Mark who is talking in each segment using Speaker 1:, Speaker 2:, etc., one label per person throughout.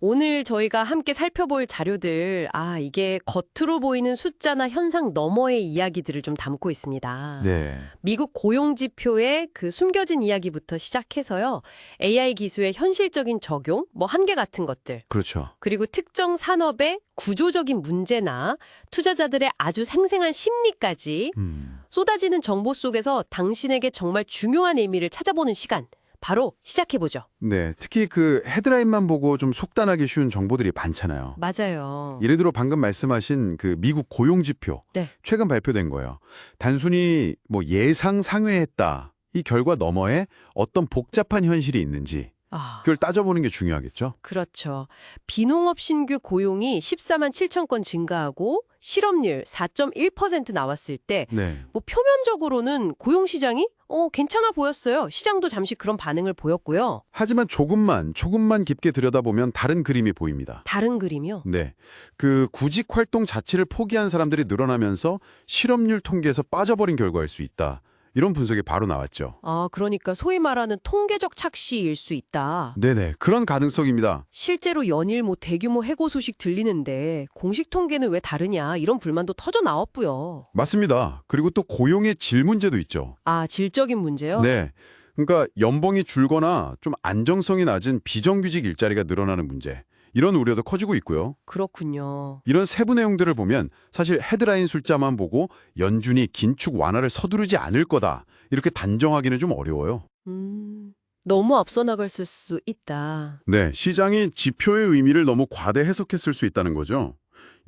Speaker 1: 오늘 저희가 함께 살펴볼 자료들, 이게 겉으로 보이는 숫자나 현상 너머의 이야기들을 좀 담고 있습니다.
Speaker 2: 네.
Speaker 1: 미국 고용지표의 그 숨겨진 이야기부터 시작해서요. AI 기술의 현실적인 적용, 한계 같은 것들,
Speaker 2: 그렇죠.
Speaker 1: 그리고 특정 산업의 구조적인 문제나 투자자들의 아주 생생한 심리까지 쏟아지는 정보 속에서 당신에게 정말 중요한 의미를 찾아보는 시간, 바로 시작해보죠.
Speaker 2: 네. 특히 그 헤드라인만 보고 좀 속단하기 쉬운 정보들이 많잖아요.
Speaker 1: 맞아요.
Speaker 2: 예를 들어 방금 말씀하신 그 미국 고용지표.
Speaker 1: 네.
Speaker 2: 최근 발표된 거예요. 단순히 예상 상회했다. 이 결과 너머에 어떤 복잡한 현실이 있는지 그걸 따져보는 게 중요하겠죠.
Speaker 1: 그렇죠. 비농업 신규 고용이 14만 7천 건 증가하고 실업률 4.1% 나왔을 때
Speaker 2: 네.
Speaker 1: 표면적으로는 고용 시장이 괜찮아 보였어요. 시장도 잠시 그런 반응을 보였고요.
Speaker 2: 하지만 조금만 깊게 들여다보면 다른 그림이 보입니다.
Speaker 1: 다른 그림이요?
Speaker 2: 네. 그 구직 활동 자체를 포기한 사람들이 늘어나면서 실업률 통계에서 빠져버린 결과일 수 있다. 이런 분석이 바로 나왔죠.
Speaker 1: 그러니까 소위 말하는 통계적 착시일 수 있다.
Speaker 2: 네네. 그런 가능성입니다.
Speaker 1: 실제로 연일 대규모 해고 소식 들리는데 공식 통계는 왜 다르냐 이런 불만도 터져 나왔고요.
Speaker 2: 맞습니다. 그리고 또 고용의 질 문제도 있죠.
Speaker 1: 질적인 문제요?
Speaker 2: 네. 그러니까 연봉이 줄거나 좀 안정성이 낮은 비정규직 일자리가 늘어나는 문제. 이런 우려도 커지고 있고요.
Speaker 1: 그렇군요.
Speaker 2: 이런 세부 내용들을 보면 사실 헤드라인 숫자만 보고 연준이 긴축 완화를 서두르지 않을 거다. 이렇게 단정하기는 좀 어려워요.
Speaker 1: 너무 앞서 나갔을 수 있다.
Speaker 2: 네, 시장이 지표의 의미를 너무 과대 해석했을 수 있다는 거죠.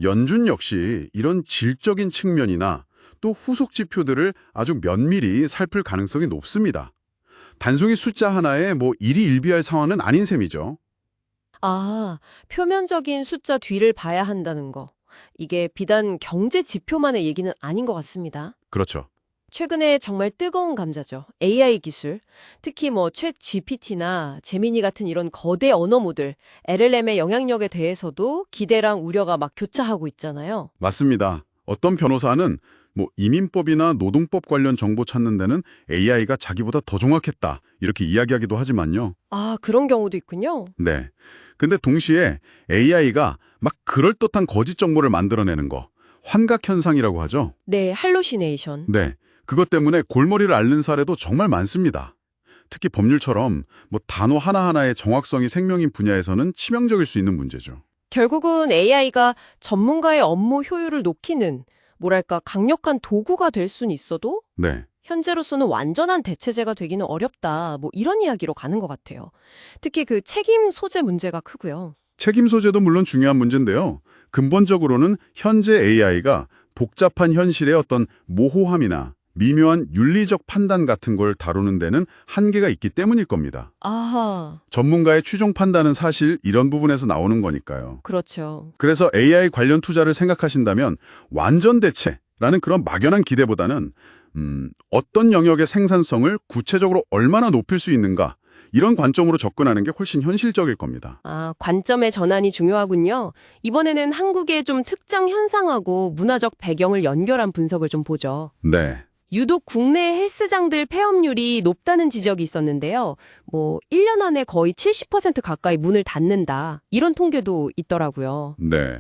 Speaker 2: 연준 역시 이런 질적인 측면이나 또 후속 지표들을 아주 면밀히 살필 가능성이 높습니다. 단순히 숫자 하나에 일희일비할 상황은 아닌 셈이죠.
Speaker 1: 표면적인 숫자 뒤를 봐야 한다는 거. 이게 비단 경제 지표만의 얘기는 아닌 것 같습니다.
Speaker 2: 그렇죠.
Speaker 1: 최근에 정말 뜨거운 감자죠. AI 기술. 특히 챗 GPT나 제미니 같은 이런 거대 언어 모델, LLM의 영향력에 대해서도 기대랑 우려가 막 교차하고 있잖아요.
Speaker 2: 맞습니다. 어떤 변호사는 이민법이나 노동법 관련 정보 찾는 데는 AI가 자기보다 더 정확했다. 이렇게 이야기하기도 하지만요.
Speaker 1: 그런 경우도 있군요.
Speaker 2: 네. 근데 동시에 AI가 막 그럴듯한 거짓 정보를 만들어내는 거. 환각 현상이라고 하죠.
Speaker 1: 네, 할로시네이션.
Speaker 2: 네. 그것 때문에 골머리를 앓는 사례도 정말 많습니다. 특히 법률처럼 단어 하나하나의 정확성이 생명인 분야에서는 치명적일 수 있는 문제죠.
Speaker 1: 결국은 AI가 전문가의 업무 효율을 높이는 강력한 도구가 될 수는 있어도
Speaker 2: 네.
Speaker 1: 현재로서는 완전한 대체제가 되기는 어렵다. 이런 이야기로 가는 것 같아요. 특히 그 책임 소재 문제가 크고요.
Speaker 2: 책임 소재도 물론 중요한 문제인데요. 근본적으로는 현재 AI가 복잡한 현실의 어떤 모호함이나 미묘한 윤리적 판단 같은 걸 다루는 데는 한계가 있기 때문일 겁니다. 전문가의 추종 판단은 사실 이런 부분에서 나오는 거니까요.
Speaker 1: 그렇죠.
Speaker 2: 그래서 AI 관련 투자를 생각하신다면 완전 대체라는 그런 막연한 기대보다는 어떤 영역의 생산성을 구체적으로 얼마나 높일 수 있는가 이런 관점으로 접근하는 게 훨씬 현실적일 겁니다.
Speaker 1: 관점의 전환이 중요하군요. 이번에는 한국의 좀 특정 현상하고 문화적 배경을 연결한 분석을 좀 보죠.
Speaker 2: 네.
Speaker 1: 유독 국내 헬스장들 폐업률이 높다는 지적이 있었는데요. 1년 안에 거의 70% 가까이 문을 닫는다. 이런 통계도 있더라고요.
Speaker 2: 네.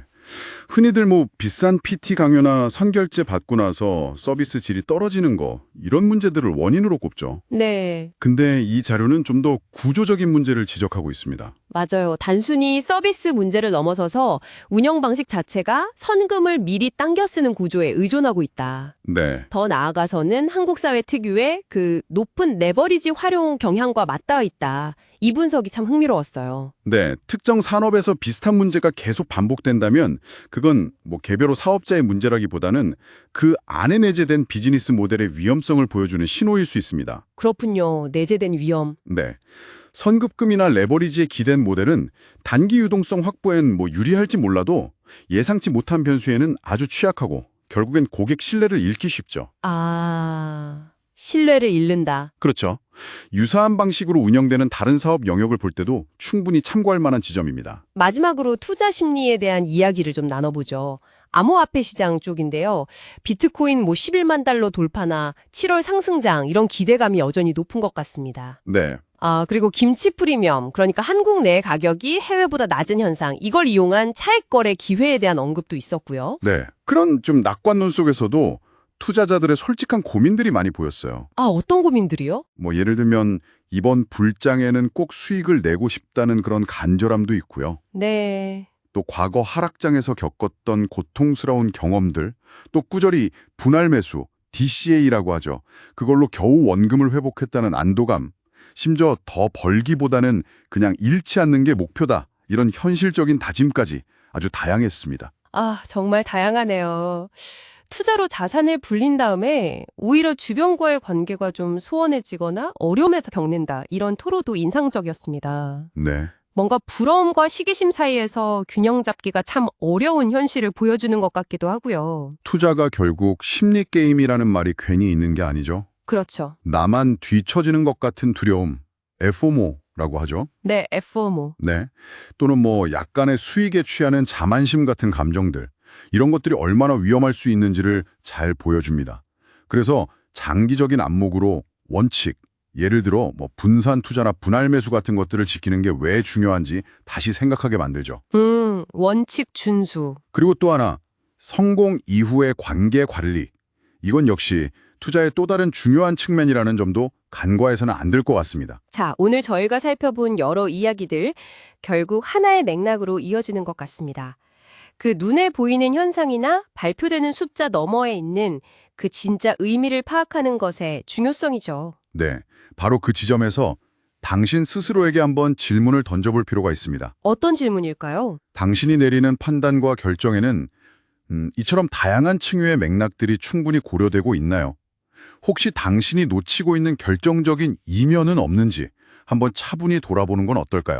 Speaker 2: 흔히들 비싼 PT 강요나 선결제 받고 나서 서비스 질이 떨어지는 거 이런 문제들을 원인으로 꼽죠.
Speaker 1: 네.
Speaker 2: 근데 이 자료는 좀 더 구조적인 문제를 지적하고 있습니다.
Speaker 1: 맞아요. 단순히 서비스 문제를 넘어서서 운영 방식 자체가 선금을 미리 당겨 쓰는 구조에 의존하고 있다.
Speaker 2: 네.
Speaker 1: 더 나아가서는 한국 사회 특유의 그 높은 레버리지 활용 경향과 맞닿아 있다. 이 분석이 참 흥미로웠어요.
Speaker 2: 네, 특정 산업에서 비슷한 문제가 계속 반복된다면 그건 개별로 사업자의 문제라기보다는 그 안에 내재된 비즈니스 모델의 위험성을 보여주는 신호일 수 있습니다.
Speaker 1: 그렇군요. 내재된 위험.
Speaker 2: 네, 선급금이나 레버리지에 기댄 모델은 단기 유동성 확보엔 유리할지 몰라도 예상치 못한 변수에는 아주 취약하고 결국엔 고객 신뢰를 잃기 쉽죠.
Speaker 1: 신뢰를 잃는다.
Speaker 2: 그렇죠. 유사한 방식으로 운영되는 다른 사업 영역을 볼 때도 충분히 참고할 만한 지점입니다.
Speaker 1: 마지막으로 투자 심리에 대한 이야기를 좀 나눠보죠. 암호화폐 시장 쪽인데요. 비트코인 11만 달러 돌파나 7월 상승장 이런 기대감이 여전히 높은 것 같습니다.
Speaker 2: 네.
Speaker 1: 아, 그리고 김치 프리미엄, 그러니까 한국 내 가격이 해외보다 낮은 현상, 이걸 이용한 차익 거래 기회에 대한 언급도 있었고요.
Speaker 2: 네, 그런 좀 낙관론 속에서도 투자자들의 솔직한 고민들이 많이 보였어요.
Speaker 1: 아, 어떤 고민들이요?
Speaker 2: 뭐 예를 들면 이번 불장에는 꼭 수익을 내고 싶다는 그런 간절함도 있고요.
Speaker 1: 네.
Speaker 2: 또 과거 하락장에서 겪었던 고통스러운 경험들, 또 꾸준히 분할 매수, DCA라고 하죠. 그걸로 겨우 원금을 회복했다는 안도감, 심지어 더 벌기보다는 그냥 잃지 않는 게 목표다. 이런 현실적인 다짐까지 아주 다양했습니다.
Speaker 1: 아, 정말 다양하네요. 투자로 자산을 불린 다음에 오히려 주변과의 관계가 좀 소원해지거나 어려움에서 겪는다. 이런 토로도 인상적이었습니다.
Speaker 2: 네.
Speaker 1: 뭔가 부러움과 시기심 사이에서 균형 잡기가 참 어려운 현실을 보여주는 것 같기도 하고요.
Speaker 2: 투자가 결국 심리 게임이라는 말이 괜히 있는 게 아니죠.
Speaker 1: 그렇죠.
Speaker 2: 나만 뒤처지는 것 같은 두려움, FOMO라고 하죠.
Speaker 1: 네, FOMO.
Speaker 2: 네. 또는 뭐 약간의 수익에 취하는 자만심 같은 감정들. 이런 것들이 얼마나 위험할 수 있는지를 잘 보여줍니다. 그래서 장기적인 안목으로 원칙, 예를 들어 뭐 분산 투자나 분할 매수 같은 것들을 지키는 게 왜 중요한지 다시 생각하게 만들죠.
Speaker 1: 원칙 준수.
Speaker 2: 그리고 또 하나, 성공 이후의 관계 관리. 이건 역시 투자의 또 다른 중요한 측면이라는 점도 간과해서는 안 될 것 같습니다.
Speaker 1: 자, 오늘 저희가 살펴본 여러 이야기들 결국 하나의 맥락으로 이어지는 것 같습니다. 그 눈에 보이는 현상이나 발표되는 숫자 너머에 있는 그 진짜 의미를 파악하는 것의 중요성이죠.
Speaker 2: 네, 바로 그 지점에서 당신 스스로에게 한번 질문을 던져볼 필요가 있습니다.
Speaker 1: 어떤 질문일까요?
Speaker 2: 당신이 내리는 판단과 결정에는 이처럼 다양한 층위의 맥락들이 충분히 고려되고 있나요? 혹시 당신이 놓치고 있는 결정적인 이면은 없는지 한번 차분히 돌아보는 건 어떨까요?